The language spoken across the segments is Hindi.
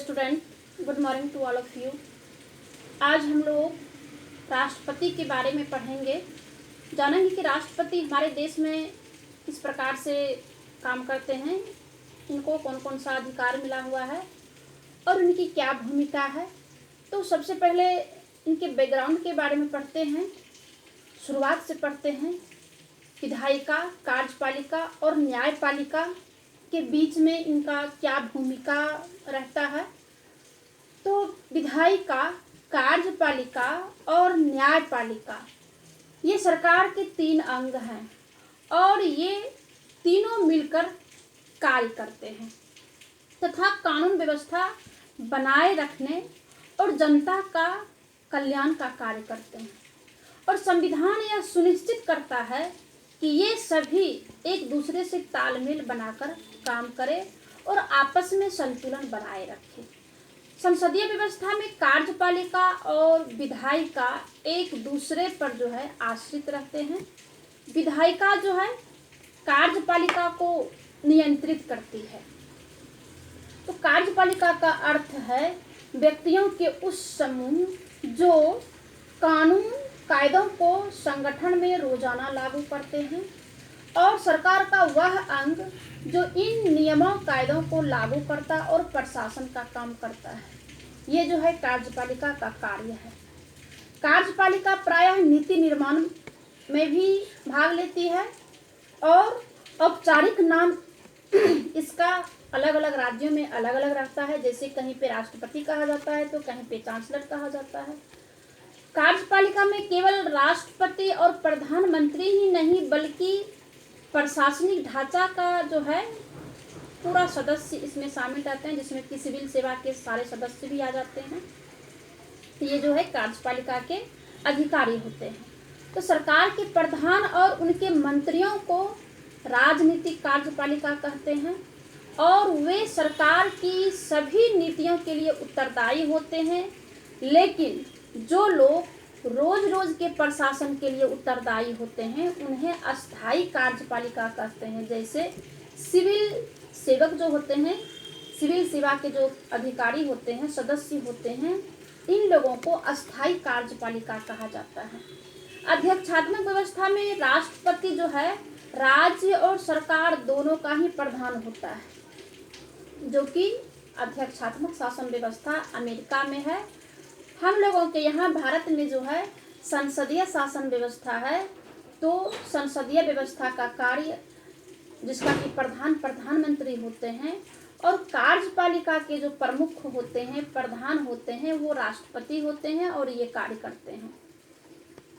Student, good morning to all of you. आज हम लोग राष्ट्रपति के बारे में पढ़ेंगे। जानेंगे कि राष्ट्रपति हमारे देश में किस प्रकार से काम करते हैं, इनको कौन कौन सा अधिकार मिला हुआ है और इनकी क्या भूमिका है। तो सबसे पहले इनके बैकग्राउंड के बारे में पढ़ते हैं। शुरुआत से पढ़ते हैं। विधायिका, कार्यपालिका और न्यायपालिका के बीच में इनका क्या भूमिका रहता है। तो विधायिका, कार्यपालिका और न्यायपालिका ये सरकार के 3 अंग हैं और ये तीनों मिलकर कार्य करते हैं तथा कानून व्यवस्था बनाए रखने और जनता का कल्याण का कार्य करते हैं। और संविधान यह सुनिश्चित करता है कि ये सभी एक दूसरे से तालमेल बनाकर काम करें और आपस में संतुलन बनाए रखें। संसदीय व्यवस्था में कार्यपालिका और विधायिका एक दूसरे पर आश्रित रहते हैं। विधायिका कार्यपालिका को नियंत्रित करती है। तो कार्यपालिका का अर्थ है व्यक्तियों के उस समूह जो कानून कायदों को संगठन में रोजाना लागू करते हैं और सरकार का वह अंग जो इन नियमों कायदों को लागू करता और प्रशासन का काम करता है। ये कार्यपालिका का कार्य है। कार्यपालिका प्रायः नीति निर्माण में भी भाग लेती है और औपचारिक नाम इसका अलग अलग राज्यों में अलग अलग रहता है। जैसे कहीं पे राष्ट्रपति कहा जाता है तो कहीं पे चांसलर कहा जाता है। कार्यपालिका में केवल राष्ट्रपति और प्रधानमंत्री ही नहीं बल्कि प्रशासनिक ढांचा का पूरा सदस्य इसमें शामिल रहते हैं, जिसमें कि सिविल सेवा के सारे सदस्य भी आ जाते हैं। तो ये कार्यपालिका के अधिकारी होते हैं। तो सरकार के प्रधान और उनके मंत्रियों को राजनीतिक कार्यपालिका कहते हैं और वे सरकार की सभी नीतियों के लिए उत्तरदायी होते हैं। लेकिन जो लोग रोज रोज के प्रशासन के लिए उत्तरदायी होते हैं उन्हें अस्थायी कार्यपालिका कहते हैं। जैसे सिविल सेवक जो होते हैं, सिविल सेवा के जो अधिकारी होते हैं, सदस्य होते हैं, इन लोगों को अस्थायी कार्यपालिका कहा जाता है। अध्यक्षात्मक व्यवस्था में राष्ट्रपति राज्य और सरकार दोनों का ही प्रधान होता है, जो कि अध्यक्षात्मक शासन व्यवस्था अमेरिका में है। हम लोगों के यहाँ भारत में संसदीय शासन व्यवस्था है। तो संसदीय व्यवस्था का कार्य जिसका कि प्रधानमंत्री होते हैं और कार्यपालिका के जो प्रमुख होते हैं, प्रधान होते हैं, वो राष्ट्रपति होते हैं और ये कार्य करते हैं।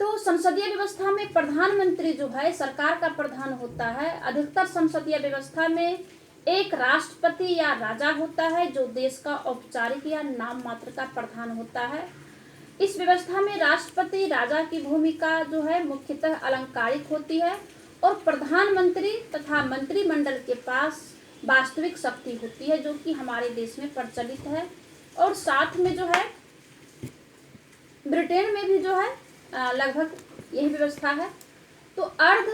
तो संसदीय व्यवस्था में प्रधानमंत्री सरकार का प्रधान होता है। अधिकतर संसदीय व्यवस्था में एक राष्ट्रपति या राजा होता है जो देश का औपचारिक या नाम मात्र का प्रधान होता है। इस व्यवस्था में राष्ट्रपति राजा की भूमिका मुख्यतः अलंकारिक होती है और प्रधानमंत्री तथा मंत्रिमंडल के पास वास्तविक शक्ति होती है, जो कि हमारे देश में प्रचलित है। और साथ में ब्रिटेन में भी लगभग यही व्यवस्था है। तो अर्ध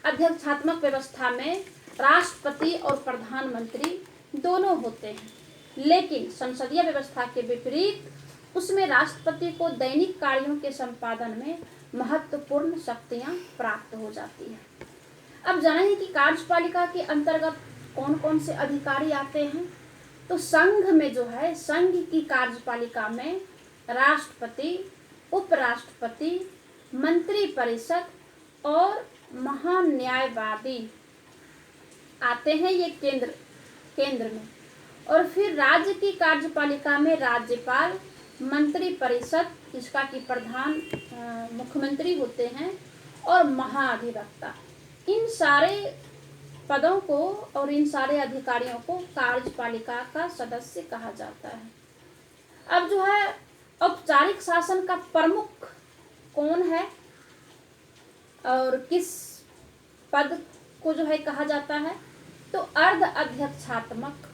अध्यक्षात्मक व्यवस्था में राष्ट्रपति और प्रधानमंत्री दोनों होते हैं, लेकिन संसदीय व्यवस्था के विपरीत उसमें राष्ट्रपति को दैनिक कार्यों के संपादन में महत्वपूर्ण शक्तियां प्राप्त हो जाती है। अब जानेंगे कि कार्यपालिका के अंतर्गत कौन कौन से अधिकारी आते हैं। तो संघ में संघ की कार्यपालिका में राष्ट्रपति, उपराष्ट्रपति, मंत्री परिषद और महान्यायवादी आते हैं, ये केंद्र में। और फिर राज्य की कार्यपालिका में राज्यपाल, मंत्री परिषद जिसका कि प्रधान मुख्यमंत्री होते हैं और महाधिवक्ता। इन सारे पदों को और इन सारे अधिकारियों को कार्यपालिका का सदस्य कहा जाता है। अब औपचारिक शासन का प्रमुख कौन है और किस पद को कहा जाता है। तो अर्ध अध्यक्षात्मक।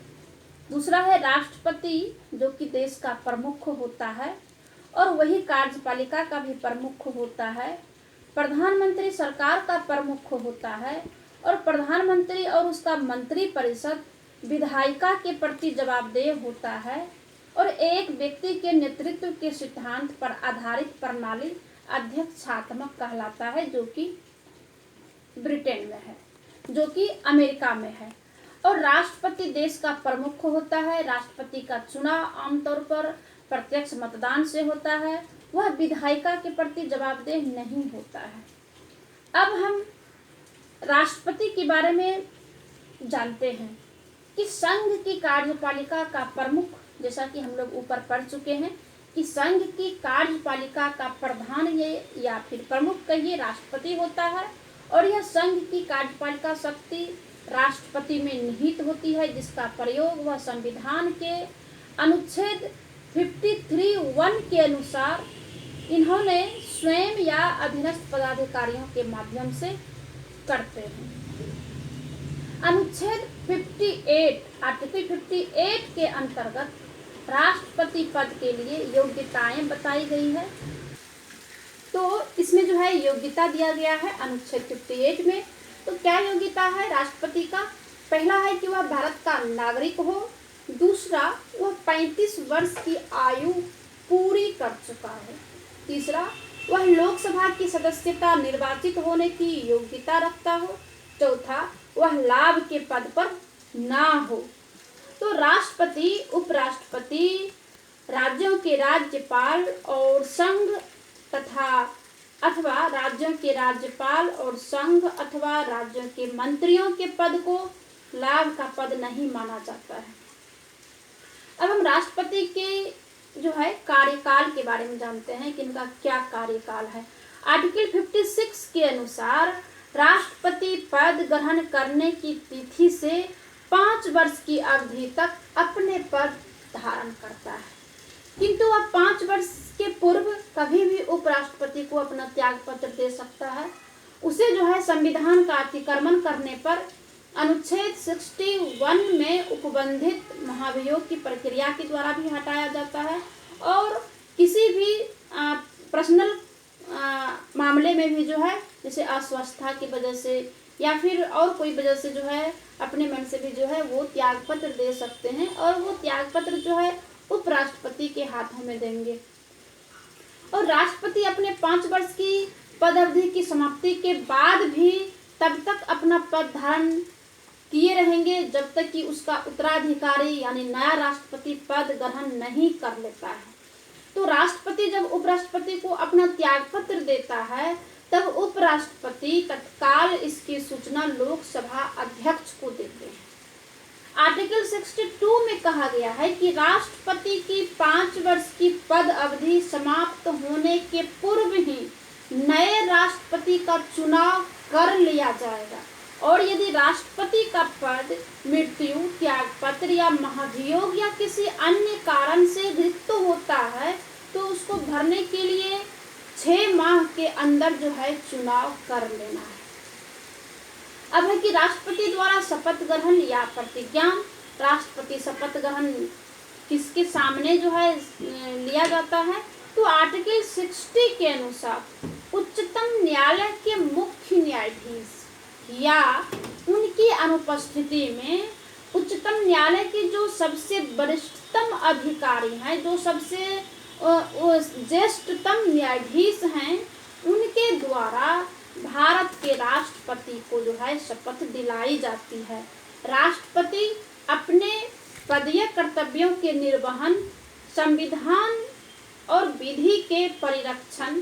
दूसरा है राष्ट्रपति, जो कि देश का प्रमुख होता है और वही कार्यपालिका का भी प्रमुख होता है। प्रधानमंत्री सरकार का प्रमुख होता है और प्रधानमंत्री और उसका मंत्री परिषद विधायिका के प्रति जवाबदेह होता है और एक व्यक्ति के नेतृत्व के सिद्धांत पर आधारित प्रणाली अध्यक्षात्मक कहलाता है, जो कि ब्रिटेन में है, जो कि अमेरिका में है। और राष्ट्रपति देश का प्रमुख होता है। राष्ट्रपति का चुनाव आमतौर पर प्रत्यक्ष मतदान से होता है। वह विधायिका के प्रति जवाबदेह नहीं होता है। अब हम राष्ट्रपति के बारे में जानते हैं कि संघ की कार्यपालिका का प्रमुख, जैसा कि हम लोग ऊपर पढ़ चुके हैं कि संघ की कार्यपालिका का प्रधान ये या फिर प्रमुख कहिए राष्ट्रपति होता है। और यह संघ की कार्यपालिका शक्ति राष्ट्रपति में निहित होती है, जिसका प्रयोग वह संविधान के अनुच्छेद 53(1) के अनुसार इन्होंने स्वयं या अधीनस्थ पदाधिकारियों के माध्यम से करते हैं। अनुच्छेद 58 आर्टिकल 58 के अंतर्गत राष्ट्रपति पद के लिए योग्यताएं बताई गई है। तो इसमें जो है योग्यता दिया गया है अनुच्छेद 58 में। तो क्या योग्यता है राष्ट्रपति का? पहला है कि वह भारत का नागरिक हो। दूसरा, वह 35 वर्ष की आयु पूरी कर चुका है। तीसरा, वह लोकसभा की सदस्यता निर्वाचित होने की योग्यता रखता हो। चौथा, वह लाभ के पद पर ना हो। तो राष्ट्रपति, उपराष्ट्रपति, राज्यों के राज्यपाल और संघ अथवा राज्यों के राज्यपाल और संघ अथवा राज्यों के मंत्रियों के पद को लाभ का पद नहीं माना जाता है। अब हम राष्ट्रपति के जो है कार्यकाल के बारे में जानते हैं कि इनका क्या कार्यकाल है। आर्टिकल 56 के अनुसार राष्ट्रपति पद ग्रहण करने की तिथि से 5 वर्ष की अवधि तक अपने पद धारण करता है, किंतु वह 5 वर्ष के पूर्व कभी भी उपराष्ट्रपति को अपना त्याग पत्र दे सकता है। उसे जो है संविधान का अतिक्रमण करने पर अनुच्छेद 61 में उपबंधित महाभियोग की प्रक्रिया के द्वारा भी हटाया जाता है। और किसी भी पर्सनल मामले में भी जो है, जैसे अस्वस्थता की वजह से या फिर और कोई वजह से जो है अपने मन से भी जो है वो त्याग पत्र दे सकते हैं, और वो त्याग पत्र जो है उपराष्ट्रपति के हाथों में देंगे। और राष्ट्रपति अपने 5 वर्ष की पद अवधि की समाप्ति के बाद भी तब तक अपना पद धारण किए रहेंगे जब तक कि उसका उत्तराधिकारी यानी नया राष्ट्रपति पद ग्रहण नहीं कर लेता है। तो राष्ट्रपति जब उपराष्ट्रपति को अपना त्याग पत्र देता है तब उपराष्ट्रपति तत्काल इसकी सूचना लोकसभा अध्यक्ष को देते हैं। आर्टिकल 62 में कहा गया है कि राष्ट्रपति की 5 वर्ष की पद अवधि समाप्त होने के पूर्व ही नए राष्ट्रपति का चुनाव कर लिया जाएगा, और यदि राष्ट्रपति का पद मृत्यु, त्यागपत्र या महाभियोग या किसी अन्य कारण से रिक्त होता है तो उसको भरने के लिए 6 माह के अंदर जो है चुनाव कर लेना है। अब है कि राष्ट्रपति द्वारा शपथ ग्रहण या प्रतिज्ञा। राष्ट्रपति शपथ ग्रहण किसके सामने जो है लिया जाता है? तो आर्टिकल 60 के अनुसार उच्चतम न्यायालय के मुख्य न्यायाधीश या उनकी अनुपस्थिति में उच्चतम न्यायालय के जो सबसे वरिष्ठतम अधिकारी हैं, जो सबसे ज्येष्ठतम न्यायाधीश हैं, उनके द्वारा भारत के राष्ट्रपति को जो है शपथ दिलाई जाती है। राष्ट्रपति अपने पदीय कर्तव्यों के निर्वहन, संविधान और विधि के परिरक्षण,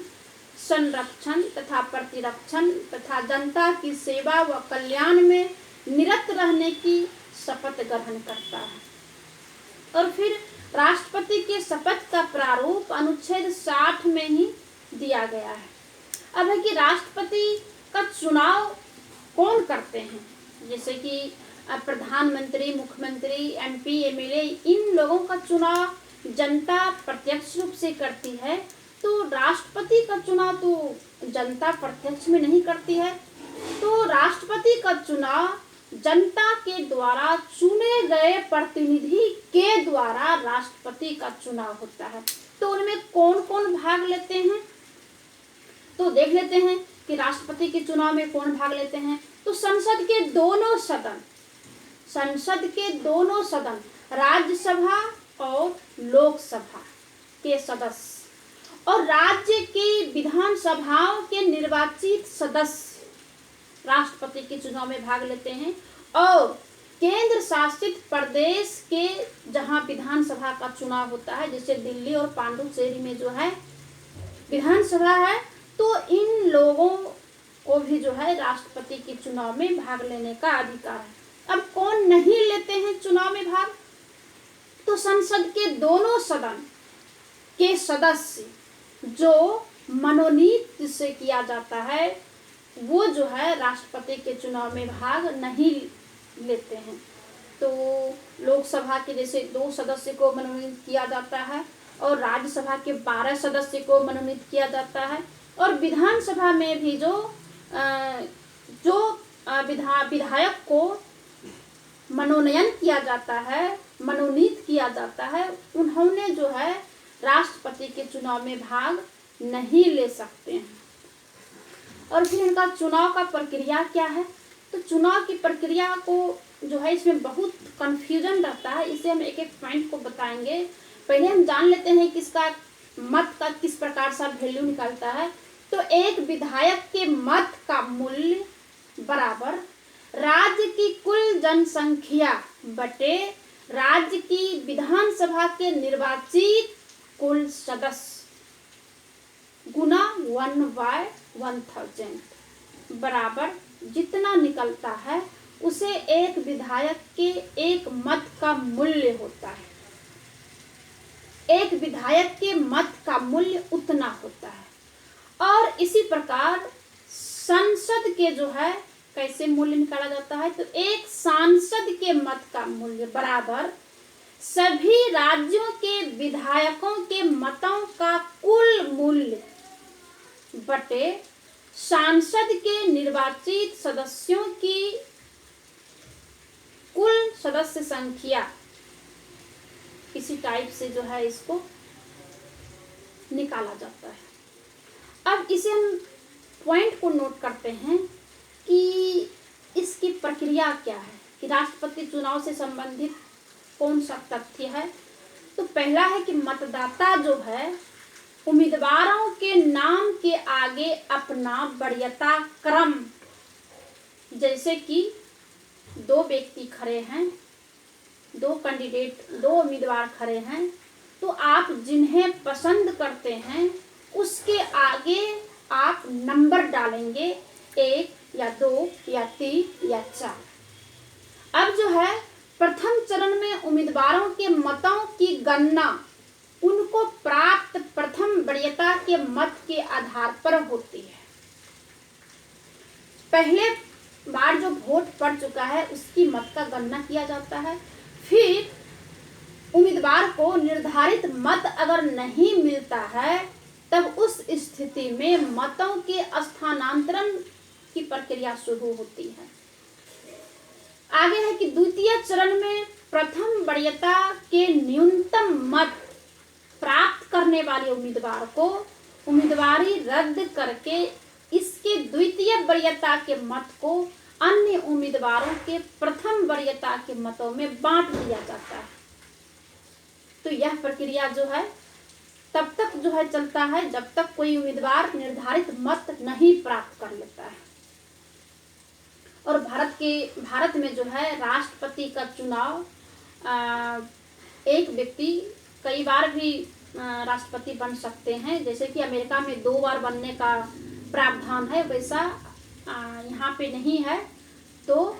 संरक्षण तथा प्रतिरक्षण तथा जनता की सेवा व कल्याण में निरत रहने की शपथ ग्रहण करता है। और फिर राष्ट्रपति के शपथ का प्रारूप अनुच्छेद 60 में ही दिया गया है। अब है कि राष्ट्रपति का चुनाव कौन करते हैं? जैसे कि प्रधानमंत्री, मुख्यमंत्री, एमपी, एमएलए, इन लोगों का चुनाव जनता प्रत्यक्ष रूप से करती है। तो राष्ट्रपति का चुनाव तो जनता प्रत्यक्ष में नहीं करती है। तो राष्ट्रपति का चुनाव जनता के द्वारा चुने गए प्रतिनिधि के द्वारा राष्ट्रपति का चुनाव होता है। तो उनमें कौन कौन भाग लेते हैं तो देख लेते हैं कि राष्ट्रपति के चुनाव में कौन भाग लेते हैं। तो संसद के दोनों सदन, संसद के दोनों सदन, राज्यसभा और लोकसभा के सदस्य और राज्य की विधानसभाओं के निर्वाचित सदस्य राष्ट्रपति के चुनाव में भाग लेते हैं। और केंद्र शासित प्रदेश के जहां विधानसभा का चुनाव होता है, जैसे दिल्ली और पांडुचेरी में जो है विधानसभा है, तो इन लोगों को भी जो है राष्ट्रपति के चुनाव में भाग लेने का अधिकार है। अब कौन नहीं लेते हैं चुनाव में भाग? तो संसद के दोनों सदन के सदस्य जो मनोनीत से किया जाता है, वो जो है राष्ट्रपति के चुनाव में भाग नहीं लेते हैं। तो लोकसभा के जैसे 2 सदस्य को मनोनीत किया जाता है और राज्यसभा के 12 सदस्य को मनोनीत किया जाता है। और विधानसभा में भी जो विधायक को मनोनयन किया जाता है, मनोनीत किया जाता है, उन्होंने जो है राष्ट्रपति के चुनाव में भाग नहीं ले सकते हैं। और फिर इनका चुनाव का प्रक्रिया क्या है? तो चुनाव की प्रक्रिया को जो है इसमें बहुत कंफ्यूजन रहता है, इसे हम एक एक पॉइंट को बताएंगे। पहले हम जान लेते हैं कि इसका मत का किस प्रकार से वैल्यू निकलता है। तो एक विधायक के मत का मूल्य बराबर राज्य की कुल जनसंख्या बटे राज्य की विधानसभा के निर्वाचित कुल सदस्य गुना 1/1000 बराबर जितना निकलता है उसे एक विधायक के एक मत का मूल्य होता है। एक विधायक के मत का मूल्य उतना होता है। और इसी प्रकार संसद के जो है कैसे मूल्य निकाला जाता है? तो एक सांसद के मत का मूल्य बराबर सभी राज्यों के विधायकों के मतों का कुल मूल्य बटे सांसद के निर्वाचित सदस्यों की कुल सदस्य संख्या। इसी टाइप से जो है इसको निकाला जाता है। अब इसे हम पॉइंट को नोट करते हैं कि इसकी प्रक्रिया क्या है, कि राष्ट्रपति चुनाव से संबंधित कौन सा तथ्य है। तो पहला है कि मतदाता जो है उम्मीदवारों के नाम के आगे अपना वरीयता क्रम, जैसे कि 2 व्यक्ति खड़े हैं, 2 उम्मीदवार खड़े हैं, तो आप जिन्हें पसंद करते हैं उसके आगे आप नंबर डालेंगे, 1 या 2 या 3 या 4। अब जो है प्रथम चरण में उम्मीदवारों के मतों की गणना उनको प्राप्त प्रथम वरीयता के मत के आधार पर होती है। पहले बार जो वोट पड़ चुका है उसकी मत का गणना किया जाता है। फिर उम्मीदवार को निर्धारित मत अगर नहीं मिलता है तब उस स्थिति में मतों के स्थानांतरण की प्रक्रिया शुरू होती है। आगे है कि द्वितीय चरण में प्रथम वरीयता के न्यूनतम मत प्राप्त करने वाले उम्मीदवार को उम्मीदवारी रद्द करके इसके द्वितीय वरीयता के मत को अन्य उम्मीदवारों के प्रथम वरीयता के मतों में बांट दिया जाता है। तो यह प्रक्रिया जो है तब तक जो है चलता है जब तक कोई उम्मीदवार निर्धारित मत नहीं प्राप्त कर लेता है। और भारत में जो है राष्ट्रपति का चुनाव एक व्यक्ति कई बार भी राष्ट्रपति बन सकते हैं। जैसे कि अमेरिका में 2 बार बनने का प्रावधान है, वैसा यहाँ पे नहीं है। तो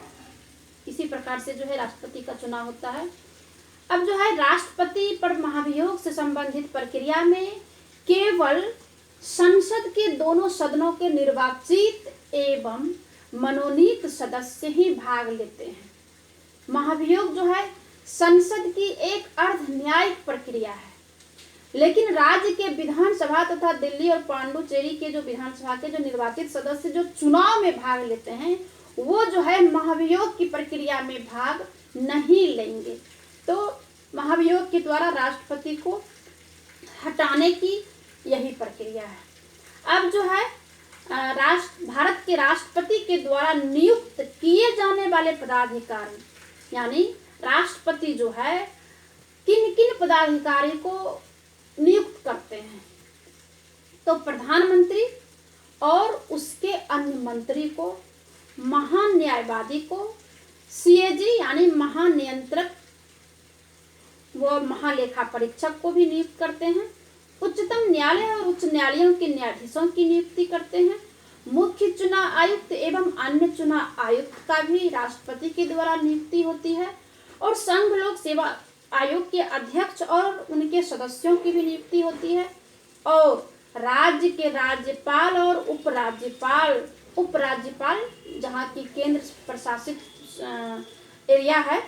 इसी प्रकार से जो है राष्ट्रपति का चुनाव होता है। अब जो है राष्ट्रपति पर महाभियोग से संबंधित प्रक्रिया में केवल संसद के दोनों सदनों के निर्वाचित एवं मनोनीत सदस्य ही भाग लेते हैं। महाभियोग जो है संसद की एक अर्ध न्यायिक प्रक्रिया है, लेकिन राज्य के विधानसभा तथा दिल्ली और पांडुचेरी के जो विधानसभा के जो निर्वाचित सदस्य जो चुनाव में भाग लेते हैं वो जो है महाभियोग की प्रक्रिया में भाग नहीं लेंगे। तो महाभियोग के द्वारा राष्ट्रपति को हटाने की यही प्रक्रिया है। अब जो है भारत के राष्ट्रपति के द्वारा नियुक्त किए जाने वाले पदाधिकारी यानी राष्ट्रपति जो है किन किन पदाधिकारी को नियुक्त करते हैं। तो प्रधानमंत्री और उसके अन्य मंत्री को, महान न्यायवादी को, सीएजी यानी महानियंत्रक व महालेखा परीक्षक को भी नियुक्त करते हैं। उच्चतम न्यायालय और उच्च न्यायालयों के न्यायाधीशों की नियुक्ति करते हैं। मुख्य चुनाव आयुक्त एवं अन्य चुनाव आयुक्त का भी राष्ट्रपति के द्वारा नियुक्ति होती है। और संघ लोक सेवा आयोग के अध्यक्ष और उनके सदस्यों की भी नियुक्ति होती है। और राज्य के राज्यपाल और उपराज्यपाल जहाँ की केंद्र प्रशासित एरिया है,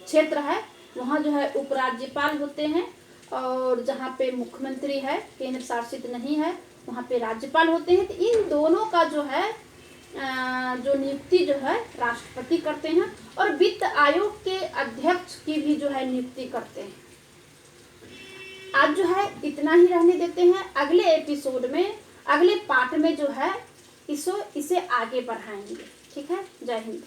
क्षेत्र है, वहाँ जो है उपराज्यपाल होते हैं। और जहाँ पे मुख्यमंत्री है, केंद्र शासित नहीं है, वहाँ पे राज्यपाल होते हैं। तो इन दोनों का जो है जो नियुक्ति जो है राष्ट्रपति करते हैं। और वित्त आयोग के अध्यक्ष की भी जो है नियुक्ति करते हैं। आज जो है इतना ही रहने देते हैं। अगले एपिसोड में, अगले पार्ट में जो है इसे आगे बढ़ाएंगे। ठीक है, जय हिंद।